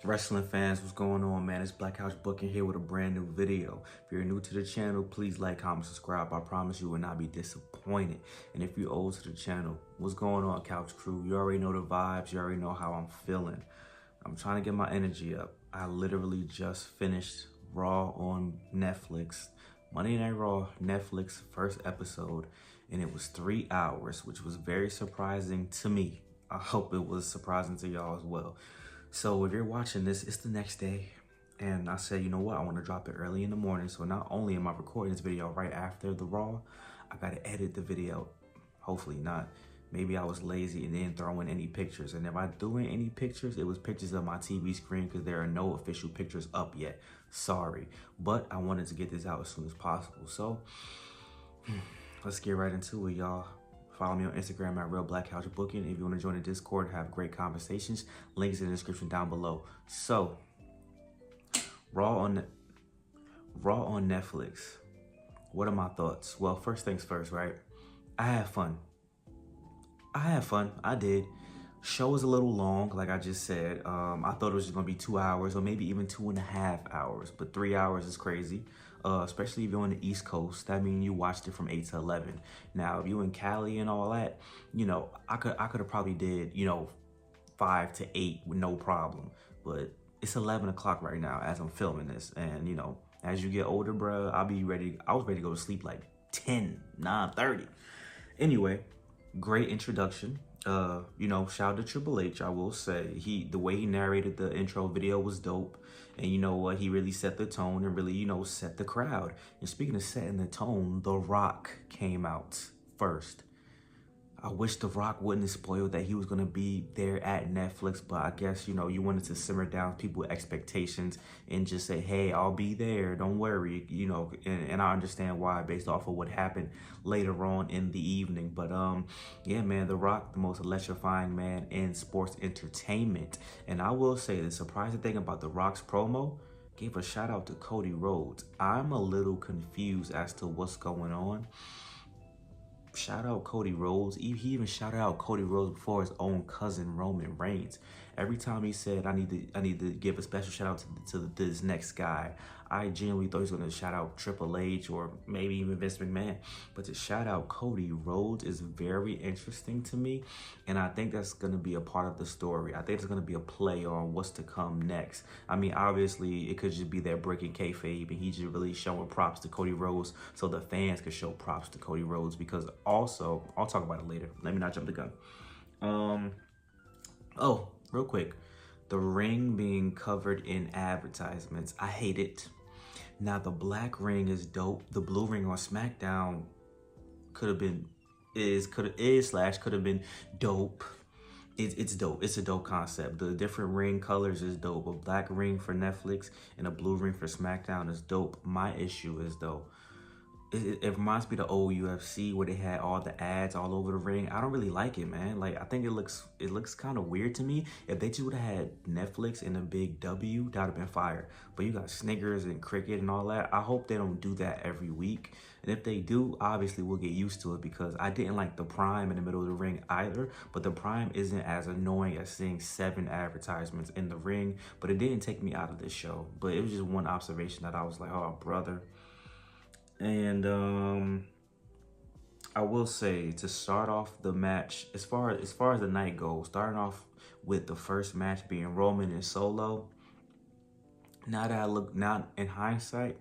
Wrestling fans, what's going on, man? It's Black Couch Booking here with a brand new video. If you're new to the channel, please like, comment, subscribe. I promise you will not be disappointed. And if you're old to the channel, what's going on, Couch Crew? You already know the vibes. You already know how I'm feeling. I'm trying to get my energy up. I literally just finished Raw on Netflix. Monday Night Raw, Netflix first episode. And it was 3 hours, which was very surprising to me. I hope it was surprising to y'all as well. So if you're watching this, it's the next day, and I said, you know what, I want to drop it early in the morning. So not only am I recording this video right after the Raw, I got to edit the video. Hopefully not. Maybe I was lazy and didn't throw in any pictures. And if I threw in any pictures, it was pictures of my TV screen because there are no official pictures up yet. Sorry. But I wanted to get this out as soon as possible. So let's get right into it, y'all. Follow me on Instagram at Real Black Couch Booking. If you want to join the Discord, have great conversations, links in the description down below. So, Raw on Netflix. What are my thoughts? Well, first things first, right? I had fun. I did. Show was a little long, like I just said. I thought it was just gonna be 2 hours or maybe even 2.5 hours, but 3 hours is crazy. Especially if you're on the East Coast. That means you watched it from 8 to 11. Now, if you in Cali and all that, you know, I could have probably did, you know, 5 to 8 with no problem. But it's 11 o'clock right now as I'm filming this. And, you know, as you get older, bruh, I was ready to go to sleep like 9:30. Anyway, great introduction. You know, shout out to Triple H, I will say. The way he narrated the intro video was dope. And you know what? He really set the tone and really, you know, set the crowd. And speaking of setting the tone, The Rock came out first. I wish The Rock wouldn't have spoiled that he was going to be there at Netflix, but I guess, you know, you wanted to simmer down people's expectations and just say, hey, I'll be there, don't worry, you know, and I understand why based off of what happened later on in the evening. But yeah, man, The Rock, the most electrifying man in sports entertainment. And I will say the surprising thing about The Rock's promo, gave a shout out to Cody Rhodes. I'm a little confused as to what's going on. Shout out Cody Rhodes. He even shouted out Cody Rhodes before his own cousin Roman Reigns. Every time he said, I need to give a special shout out to this next guy, I genuinely thought he was going to shout out Triple H or maybe even Vince McMahon. But to shout out Cody Rhodes is very interesting to me. And I think that's going to be a part of the story. I think it's going to be a play on what's to come next. I mean, obviously, it could just be that breaking kayfabe and he's just really showing props to Cody Rhodes so the fans could show props to Cody Rhodes. Because also, I'll talk about it later. Let me not jump the gun. Oh, real quick. The ring being covered in advertisements. I hate it. Now, the black ring is dope. The blue ring on SmackDown could have been dope. It's dope. It's a dope concept. The different ring colors is dope. A black ring for Netflix and a blue ring for SmackDown is dope. My issue is, though, it reminds me of the old UFC where they had all the ads all over the ring. I don't really like it, man. Like, I think it looks kind of weird to me. If they just would have had Netflix and a big W, that would have been fire. But you got Snickers and Cricket and all that. I hope they don't do that every week. And if they do, obviously we'll get used to it, because I didn't like the Prime in the middle of the ring either. But the Prime isn't as annoying as seeing 7 advertisements in the ring. But it didn't take me out of the show. But it was just one observation that I was like, oh, brother. And I will say, to start off the match, as far as the night goes, starting off with the first match being Roman and Solo. Now in hindsight,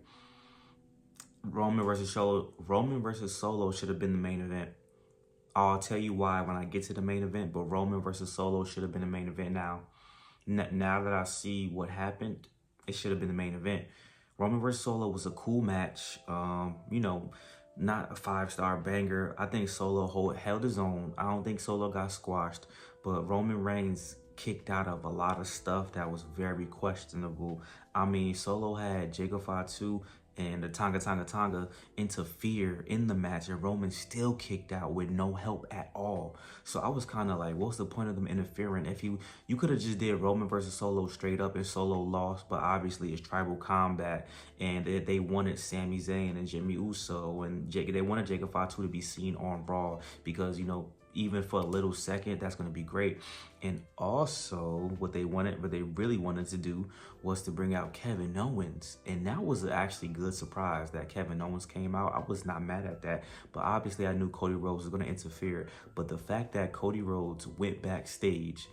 Roman versus Solo should have been the main event. I'll tell you why when I get to the main event, but Roman versus Solo should have been the main event now. Now that I see what happened, it should have been the main event. Roman vs. Solo was a cool match. You know, not a 5-star banger. I think Solo held his own. I don't think Solo got squashed, but Roman Reigns kicked out of a lot of stuff that was very questionable. I mean, Solo had Jacob Fatu and the Tonga interfere in the match, and Roman still kicked out with no help at all. So I was kind of like, what's the point of them interfering? If you could have just did Roman versus Solo straight up and Solo lost, but obviously it's tribal combat, and they wanted Sami Zayn and Jimmy Uso, and they wanted Jacob Fatu to be seen on Raw because, you know, even for a little second, that's going to be great. And also, what they really wanted to do was to bring out Kevin Owens. And that was actually a good surprise that Kevin Owens came out. I was not mad at that. But obviously, I knew Cody Rhodes was going to interfere. But the fact that Cody Rhodes went backstage,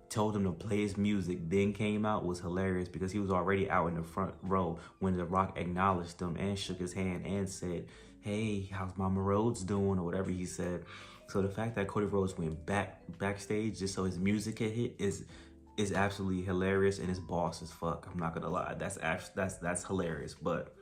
told him to play his music, then came out was hilarious because he was already out in the front row when The Rock acknowledged him and shook his hand and said, "Hey, how's Mama Rhodes doing?" or whatever he said. So the fact that Cody Rhodes went backstage just so his music could hit is absolutely hilarious, and his boss as fuck. I'm not gonna lie, that's hilarious. But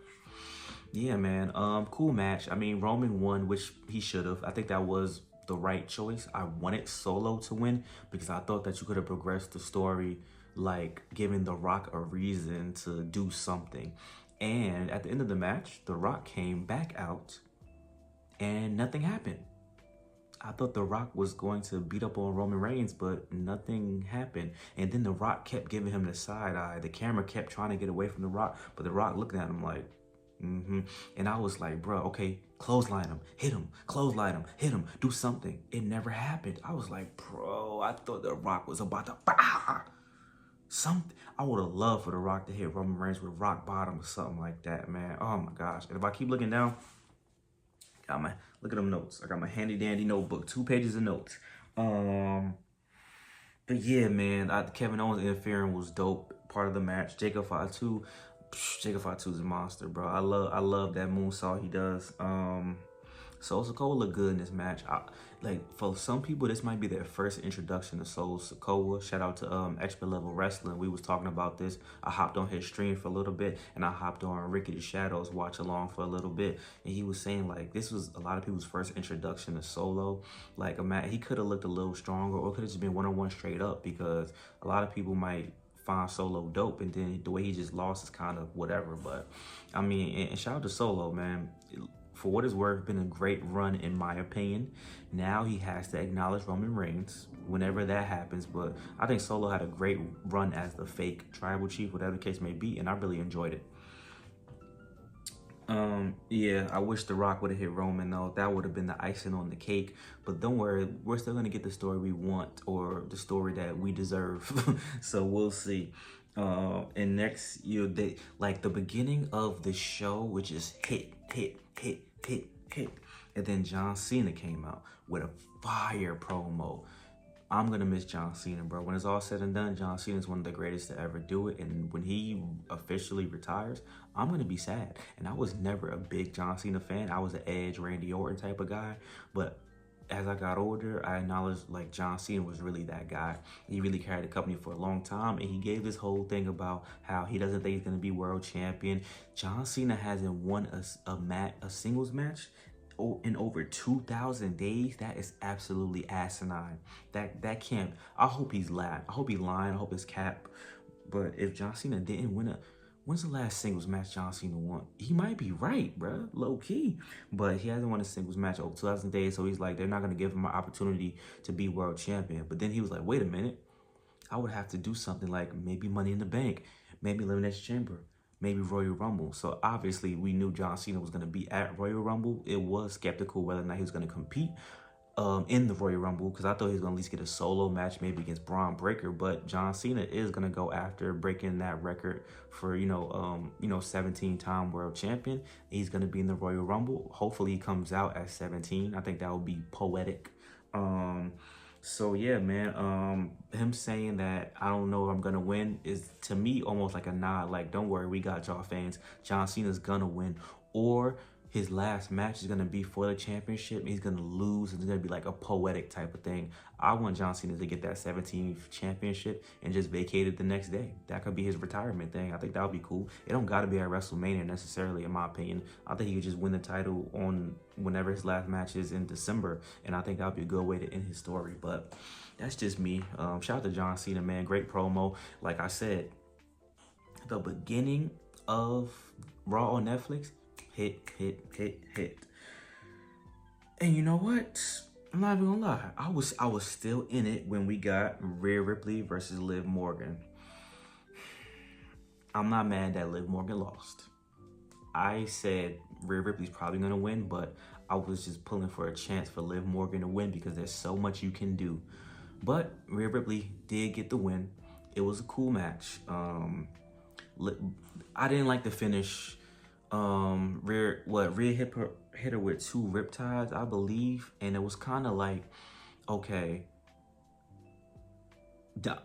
yeah, man, cool match. I mean, Roman won, which he should have. I think that was the right choice. I wanted Solo to win because I thought that you could have progressed the story, like giving The Rock a reason to do something. And at the end of the match, The Rock came back out and nothing happened. I thought The Rock was going to beat up on Roman Reigns, but nothing happened. And then The Rock kept giving him the side eye. The camera kept trying to get away from The Rock, but The Rock looking at him like, And I was like, bro, okay, clothesline him, hit him, clothesline him, hit him, do something. It never happened. I was like, bro, I thought The Rock was about to something. I would have loved for The Rock to hit Roman Reigns with rock bottom or something like that, man. Oh my gosh. And if I keep looking down, look at them notes. I got my handy dandy notebook, 2 pages of notes. But yeah, man, Kevin Owens interfering was dope. Part of the match. Jacob Fatu is a monster, bro. I love that moonsault he does. Soul Sikoa looked good in this match. Like, for some people, this might be their first introduction to Soul Sikoa. Shout out to Expert Level Wrestling. We was talking about this. I hopped on his stream for a little bit, and I hopped on Ricky the Shadows watch along for a little bit. And he was saying, like, this was a lot of people's first introduction to Solo. Like, he could have looked a little stronger, or could have just been one-on-one straight up, because a lot of people might find Solo dope, and then the way he just lost is kind of whatever. But I mean, and shout out to Solo, man. For what it's worth, been a great run in my opinion. Now he has to acknowledge Roman Reigns whenever that happens, but I think Solo had a great run as the fake tribal chief, whatever the case may be, and I really enjoyed it. Yeah, I wish The Rock would have hit Roman though. That would have been the icing on the cake. But don't worry, we're still gonna get the story we want, or the story that we deserve. So we'll see. And next, like the beginning of the show, which is hit, and then John Cena came out with a fire promo. I'm gonna miss John Cena, bro. When it's all said and done, John Cena is one of the greatest to ever do it. And when he officially retires, I'm gonna be sad. And I was never a big John Cena fan. I was an Edge, Randy Orton type of guy. But as I got older, I acknowledged like John Cena was really that guy. He really carried the company for a long time, and he gave this whole thing about how he doesn't think he's gonna be world champion. John Cena hasn't won a singles match in over 2,000 days. That is absolutely asinine. That can't. I hope he's lying. I hope he's lying. I hope it's cap. But if John Cena didn't win when's the last singles match John Cena won? He might be right, bro, low key. But he hasn't won a singles match over 2,000 days, so he's like, they're not gonna give him an opportunity to be world champion. But then he was like, wait a minute, I would have to do something like maybe Money in the Bank, maybe Elimination Chamber, maybe Royal Rumble. So obviously we knew John Cena was going to be at Royal Rumble. It was skeptical whether or not he was going to compete in the Royal Rumble, because I thought he was going to at least get a solo match maybe against Braun Breaker. But John Cena is going to go after breaking that record for 17-time world champion. He's going to be in the Royal Rumble. Hopefully he comes out at 17. I think that would be poetic. So yeah, man, him saying that I don't know if I'm gonna win is to me almost like a nod, like, don't worry, we got y'all fans. John Cena's gonna win, or his last match is gonna be for the championship. He's gonna lose, and it's gonna be like a poetic type of thing. I want John Cena to get that 17th championship and just vacate it the next day. That could be his retirement thing. I think that would be cool. It don't gotta be at WrestleMania necessarily, in my opinion. I think he could just win the title on whenever his last match is in December, and I think that would be a good way to end his story. But that's just me. Shout out to John Cena, man. Great promo. Like I said, the beginning of Raw on Netflix, hit. And you know what? I'm not even gonna lie. I was still in it when we got Rhea Ripley versus Liv Morgan. I'm not mad that Liv Morgan lost. I said Rhea Ripley's probably gonna win, but I was just pulling for a chance for Liv Morgan to win because there's so much you can do. But Rhea Ripley did get the win. It was a cool match. I didn't like the finish. Rhea hit her with 2 riptides, I believe, and it was kind of like, okay,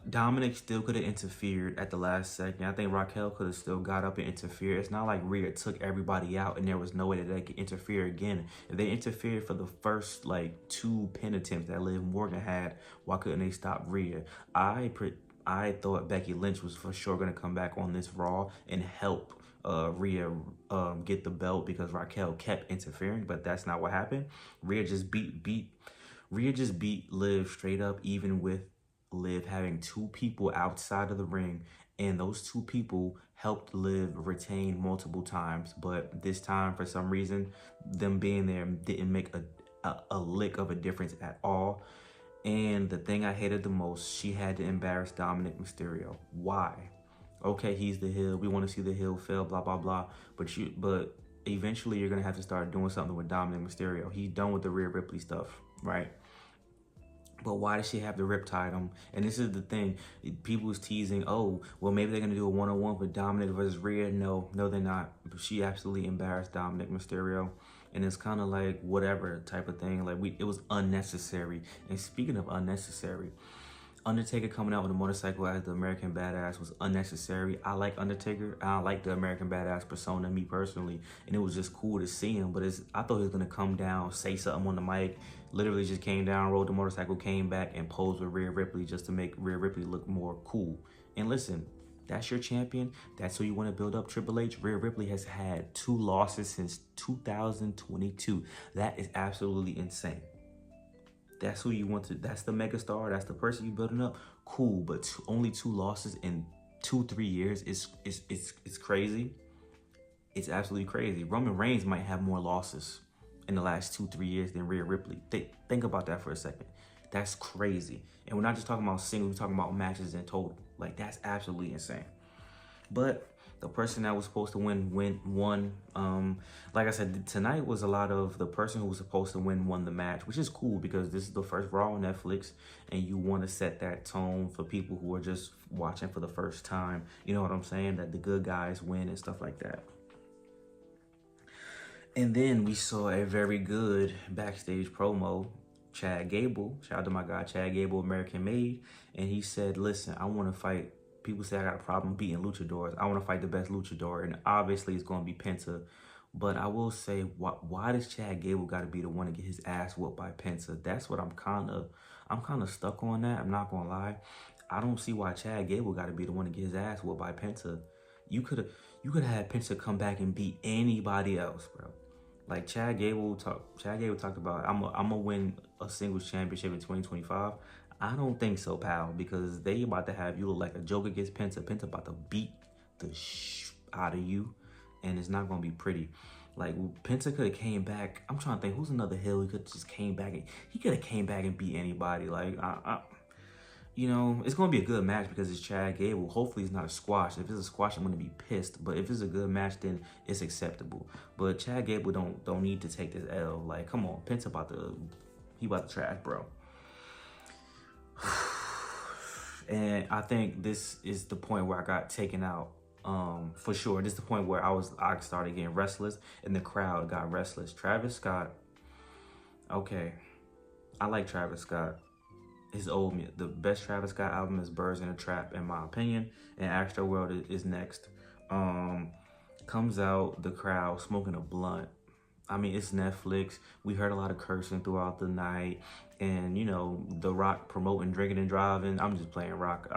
Dominic still could have interfered at the last second. I think Raquel could have still got up and interfered. It's not like Rhea took everybody out and there was no way that they could interfere again. If they interfered for the first like 2 pin attempts that Liv Morgan had, why couldn't they stop Rhea? I thought Becky Lynch was for sure going to come back on this Raw and help Rhea get the belt because Raquel kept interfering, but that's not what happened. Rhea just beat Liv straight up, even with Liv having 2 people outside of the ring, and those 2 people helped Liv retain multiple times. But this time, for some reason, them being there didn't make a lick of a difference at all. And the thing I hated the most, she had to embarrass Dominic Mysterio. Why? Okay, he's the heel. We want to see the heel fail, blah, blah, blah. But eventually you're going to have to start doing something with Dominic Mysterio. He's done with the Rhea Ripley stuff, right? But why does she have the riptide him? And this is the thing. People was teasing, oh, well, maybe they're going to do a one-on-one with Dominic versus Rhea. No, they're not. But she absolutely embarrassed Dominic Mysterio. And it's kind of like whatever type of thing. Like, it was unnecessary. And speaking of unnecessary, Undertaker coming out with a motorcycle as the American Badass was unnecessary. I like Undertaker. I like the American Badass persona, me personally. And it was just cool to see him. But I thought he was going to come down, say something on the mic. Literally just came down, rode the motorcycle, came back, and posed with Rhea Ripley just to make Rhea Ripley look more cool. And listen, that's your champion. That's who you want to build up, Triple H. Rhea Ripley has had 2 losses since 2022. That is absolutely insane. That's who you want to, that's the megastar, that's the person you're building up. Cool, but only 2 losses in 2-3 years is crazy. It's absolutely crazy. Roman Reigns might have more losses in the last 2-3 years than Rhea Ripley. Think about that for a second. That's crazy. And we're not just talking about singles, we're talking about matches in total. Like, that's absolutely insane. But the person that was supposed to won. Like I said, tonight was a lot of the person who was supposed to won the match, which is cool because this is the first Raw on Netflix, and you want to set that tone for people who are just watching for the first time. You know what I'm saying? That the good guys win and stuff like that. And then we saw a very good backstage promo. Chad Gable, shout out to my guy Chad Gable, American Made, and he said, listen, I want to fight. People say I got a problem beating luchadors. I want to fight the best luchador, and obviously it's going to be Penta. But I will say, why does Chad Gable got to be the one to get his ass whooped by Penta? That's what I'm kind of stuck on that. I'm not going to lie. I don't see why Chad Gable got to be the one to get his ass whooped by Penta. You could have had Penta come back and beat anybody else, bro. Like Chad Gable talked about, I'm gonna win a singles championship in 2025. I don't think so, pal, because they about to have you look like a joke against Penta. Penta about to beat the out of you, and it's not gonna be pretty. Like, Penta could have came back. I'm trying to think, who's another heel he could just came back and he could have came back and beat anybody. Like, you know, it's going to be a good match because it's Chad Gable. Hopefully it's not a squash. If it's a squash, I'm going to be pissed. But if it's a good match, then it's acceptable. But Chad Gable don't need to take this L. Like, come on. Penta about to trash, bro. And I think this is the point where I got taken out. For sure. This is the point where I started getting restless and the crowd got restless. Travis Scott. Okay. I like Travis Scott. The best Travis Scott album is Birds in a Trap, in my opinion, and Astroworld is next. Comes out, the crowd smoking a blunt. I mean, it's Netflix. We heard a lot of cursing throughout the night, and you know, The Rock promoting drinking and driving. I'm just playing Rock,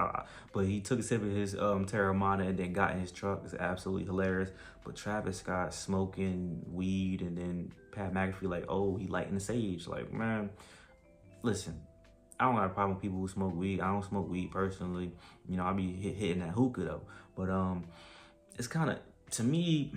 but he took a sip of his Terramana and then got in his truck. It's absolutely hilarious. But Travis Scott smoking weed, and then Pat McAfee like, oh, he lighting the sage. Like, man, listen. I don't got a problem with people who smoke weed. I don't smoke weed personally. You know, I be hitting that hookah though. But it's kind of, to me,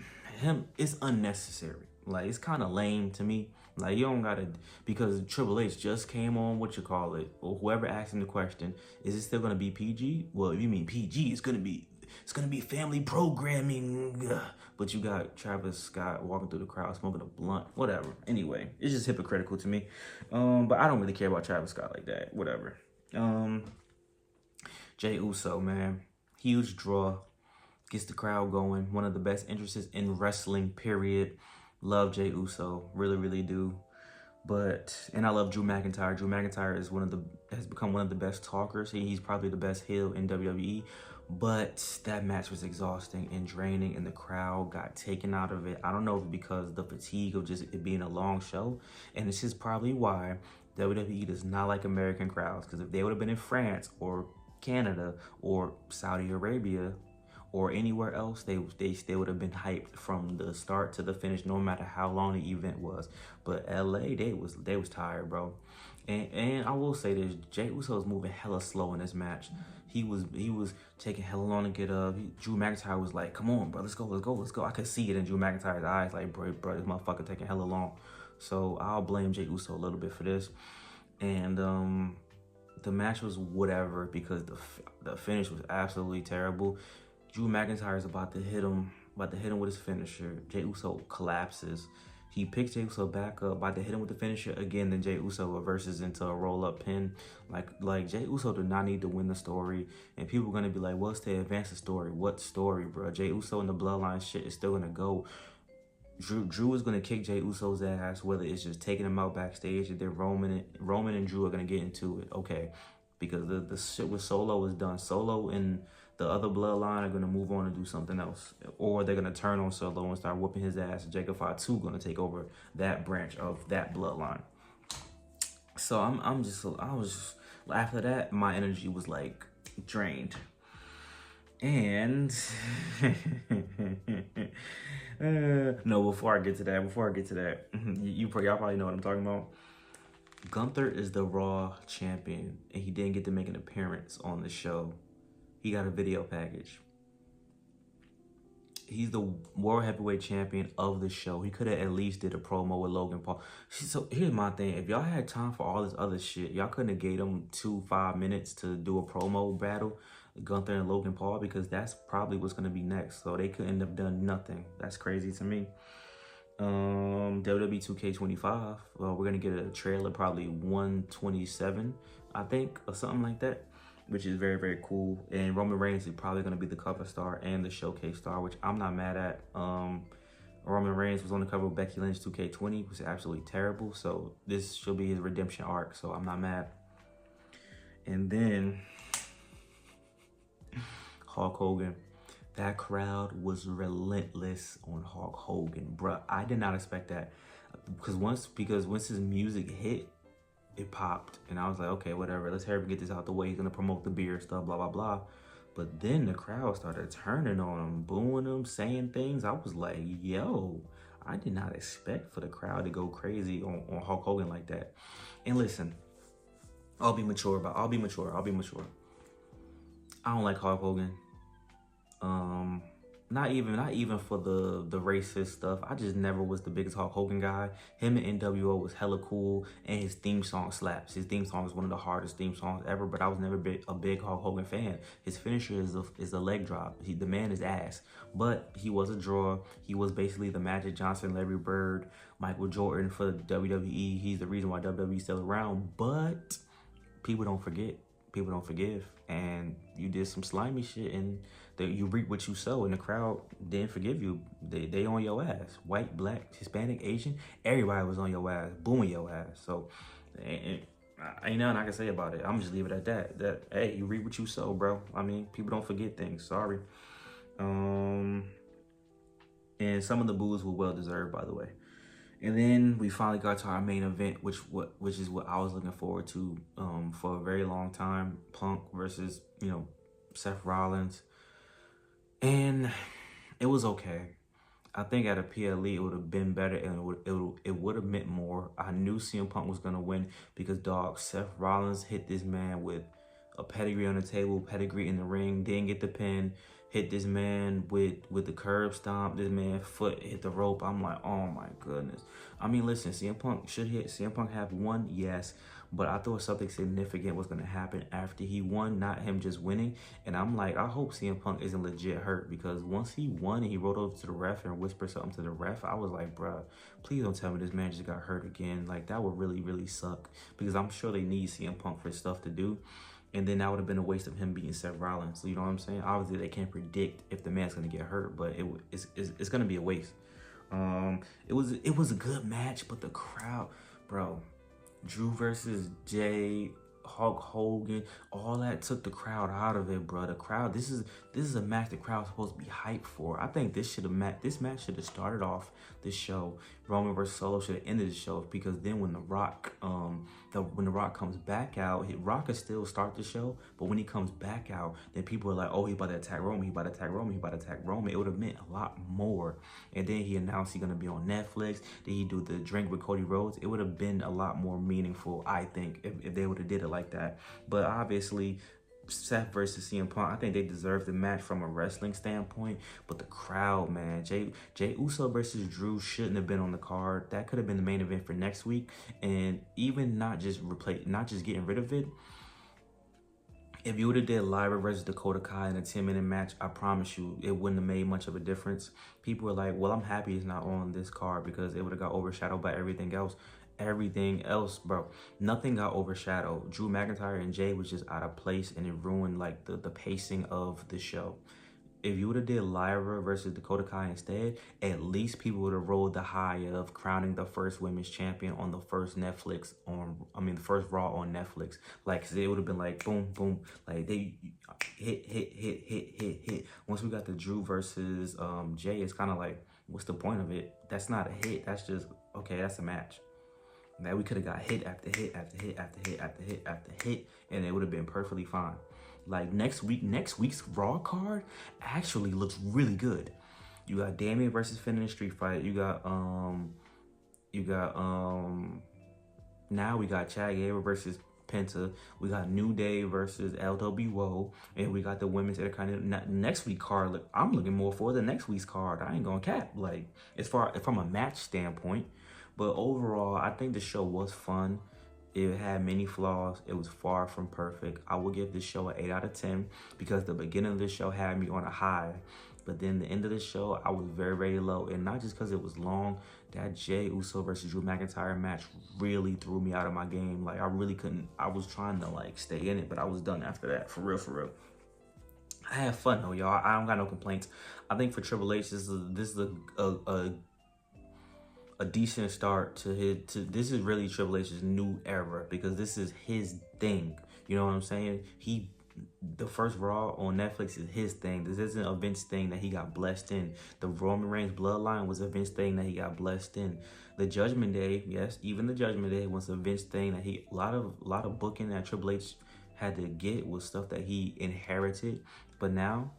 it's unnecessary. Like, it's kind of lame to me. Like, you don't gotta, because Triple H just came on, or whoever asked him the question, is it still gonna be PG? Well, if you mean PG, it's gonna be, it's gonna be family programming. Ugh. But you got Travis Scott walking through the crowd smoking a blunt, whatever. Anyway, it's just hypocritical to me. But I don't really care about Travis Scott like that, whatever. Jey Uso, man, huge draw, gets the crowd going. One of the best entrances in wrestling, period. Love Jey Uso, really, really do. And I love Drew McIntyre. Drew McIntyre is has become one of the best talkers. He's probably the best heel in WWE. But that match was exhausting and draining, and the crowd got taken out of it. I don't know if it's because the fatigue of just it being a long show, and this is probably why WWE does not like American crowds. Because if they would have been in France or Canada or Saudi Arabia or anywhere else, they would have been hyped from the start to the finish, no matter how long the event was. But LA, they was tired, bro. And I will say this, Jey Uso was moving hella slow in this match. He was taking hella long to get up. Drew McIntyre was like, "Come on, bro, let's go." I could see it in Drew McIntyre's eyes, like, bro, this motherfucker taking hella long. So I'll blame Jey Uso a little bit for this. And the match was whatever because the finish was absolutely terrible. Drew McIntyre is about to hit him with his finisher. Jey Uso collapses. He picks Jey Uso back up, about to hit him with the finisher again. Then Jey Uso reverses into a roll-up pin. Like Jey Uso did not need to win the story. And people are gonna be like, "What's to advance the story?" What story, bro? Jey Uso and the Bloodline shit is still gonna go. Drew is gonna kick Jey Uso's ass, whether it's just taking him out backstage or they're Roman and Drew are gonna get into it, okay? Because the shit with Solo is done. Solo and the other Bloodline are gonna move on and do something else, or they're gonna turn on Solo and start whooping his ass. Jacob Fatu gonna take over that branch of that Bloodline. So I was just after that, my energy was like drained. And no, before I get to that, y'all probably know what I'm talking about. Gunther is the Raw champion, and he didn't get to make an appearance on the show. He got a video package. He's the World Heavyweight Champion of the show. He could have at least did a promo with Logan Paul. So here's my thing. If y'all had time for all this other shit, y'all couldn't have gave him 5 minutes to do a promo battle, Gunther and Logan Paul, because that's probably what's going to be next. So they couldn't have done nothing. That's crazy to me. WWE 2K25. Well, we're going to get a trailer, probably 127, I think, or something like that, which is very, very cool. And Roman Reigns is probably going to be the cover star and the showcase star, which I'm not mad at. Roman Reigns was on the cover of Becky Lynch 2K20, which was absolutely terrible. So this should be his redemption arc, so I'm not mad. And then Hulk Hogan. That crowd was relentless on Hulk Hogan, bruh. I did not expect that. Because once his music hit, it popped. And I was like, okay, whatever. Let's hurry up and get this out the way. He's going to promote the beer stuff, blah, blah, blah. But then the crowd started turning on him, booing him, saying things. I was like, yo, I did not expect for the crowd to go crazy on Hulk Hogan like that. And listen, I'll be mature. I don't like Hulk Hogan. Not even for the racist stuff. I just never was the biggest Hulk Hogan guy. Him and NWO was hella cool, and his theme song slaps. His theme song is one of the hardest theme songs ever, but I was never a big Hulk Hogan fan. His finisher is a leg drop. The man is ass, but he was a draw. He was basically the Magic Johnson, Larry Bird, Michael Jordan for WWE. He's the reason why WWE is still around, but people don't forget. People don't forgive, and you did some slimy shit, and you reap what you sow, and the crowd didn't forgive you. They on your ass. White, black, Hispanic, Asian, everybody was on your ass, booing your ass. So ain't nothing I can say about it. I'm just leave it at that. Hey, you reap what you sow, bro. I mean, people don't forget things. Sorry. And some of the boos were well deserved, by the way. And then we finally got to our main event, which is what I was looking forward to for a very long time. Punk versus, Seth Rollins. And it was okay. I think at a PLE it would have been better, and it would have meant more. I knew CM Punk was gonna win because Seth Rollins hit this man with a pedigree on the table, pedigree in the ring, didn't get the pin, hit this man with the curb stomp, this man's foot hit the rope. I'm like, oh my goodness. I mean, listen, CM Punk have won, yes, but I thought something significant was gonna happen after he won, not him just winning. And I'm like, I hope CM Punk isn't legit hurt, because once he won and he rolled over to the ref and whispered something to the ref, I was like, bruh, please don't tell me this man just got hurt again. Like, that would really, really suck, because I'm sure they need CM Punk for stuff to do. And then that would have been a waste of him beating Seth Rollins. So, you know what I'm saying? Obviously, they can't predict if the man's gonna get hurt, but it's gonna be a waste. It was a good match, but the crowd, bro. Drew versus Jay, Hulk Hogan, all that took the crowd out of it, bro. The crowd, this is a match the crowd's supposed to be hyped for. I think this match should have started off the show. Roman versus Solo should have ended the show, because then when The Rock comes back out, Rock could still start the show, but when he comes back out, then people are like, oh, he about to attack Roman, he about to attack Roman, he about to attack Roman. It would have meant a lot more. And then he announced he's gonna be on Netflix. Then he do the drink with Cody Rhodes. It would have been a lot more meaningful, I think, if they would have did it like that. But obviously, Seth versus CM Punk, I think they deserve the match from a wrestling standpoint, but the crowd, man, Jay Uso versus Drew shouldn't have been on the card. That could have been the main event for next week. And even not just getting rid of it, if you would have did Lyra versus Dakota Kai in a 10-minute match, I promise you, it wouldn't have made much of a difference. People were like, well, I'm happy it's not on this card, because it would have got overshadowed by everything else. Everything else, bro, nothing got overshadowed. Drew McIntyre and Jay was just out of place, and it ruined like the pacing of the show. If you would have did Lyra versus Dakota Kai instead, at least people would have rolled the high of crowning the first women's champion on the first the first Raw on Netflix. Like, it would have been like boom, boom, like they hit. Once we got the Drew versus Jay, it's kind of like, what's the point of it? That's not a hit. That's just, okay, that's a match. Now we could have got hit after hit after hit after hit after hit after hit, and it would have been perfectly fine. Like, next week's Raw card actually looks really good. You got Damien versus Finn in a street fight. Now we got Chad Gable versus Penta. We got New Day versus LWO, and we got the women's Intercontinental next week card. Look, I'm looking more for the next week's card. I ain't gonna cap. Like, as far from a match standpoint. But overall, I think the show was fun. It had many flaws. It was far from perfect. I will give this show an 8 out of 10, because the beginning of the show had me on a high. But then the end of the show, I was very, very low. And not just because it was long. That Jay Uso versus Drew McIntyre match really threw me out of my game. Like, I really couldn't. I was trying to, like, stay in it, but I was done after that. For real, for real. I had fun, though, y'all. I don't got no complaints. I think for Triple H, this is a decent start to this is really Triple H's new era, because this is his thing. You know what I'm saying? The first Raw on Netflix is his thing. This isn't a Vince thing that he got blessed in. The Roman Reigns bloodline was a Vince thing that he got blessed in. The Judgment Day, yes, even the Judgment Day was a Vince thing that a lot of booking that Triple H had to get was stuff that he inherited. But now,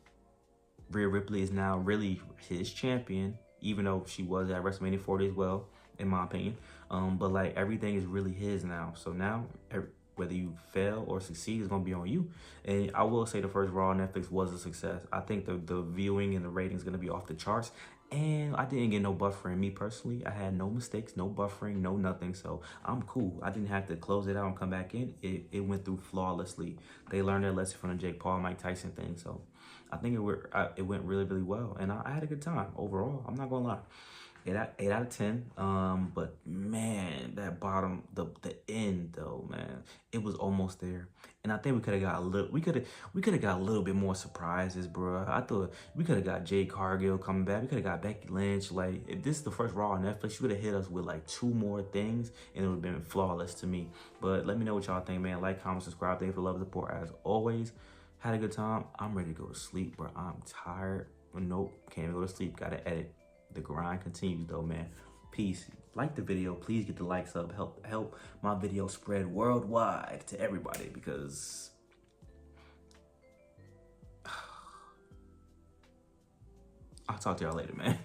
Rhea Ripley is now really his champion, even though she was at WrestleMania 40 as well, in my opinion. But like, everything is really his now. So now, whether you fail or succeed is gonna be on you. And I will say the first Raw on Netflix was a success. I think the viewing and the rating is gonna be off the charts. And I didn't get no buffering. Me personally, I had no mistakes, no buffering, no nothing. So I'm cool. I didn't have to close it out and come back in. It went through flawlessly. They learned their lesson from the Jake Paul, Mike Tyson thing. So I think it went really, really well. And I had a good time overall. I'm not gonna lie. 8 out of 10. But man, that bottom, the end though, man, it was almost there. And I think we could have got a little bit more surprises, bro. I thought we could have got Jade Cargill coming back. We could have got Becky Lynch. Like, if this is the first Raw on Netflix, you would have hit us with like 2 more things, and it would have been flawless to me. But let me know what y'all think, man. Like, comment, subscribe. Thank you for love and support as always. Had a good time. I'm ready to go to sleep, bro. I'm tired. But nope, can't even go to sleep. Gotta edit. The grind continues though, man. Peace. Like the video. Please get the likes up. Help my video spread worldwide to everybody, because I'll talk to y'all later, man.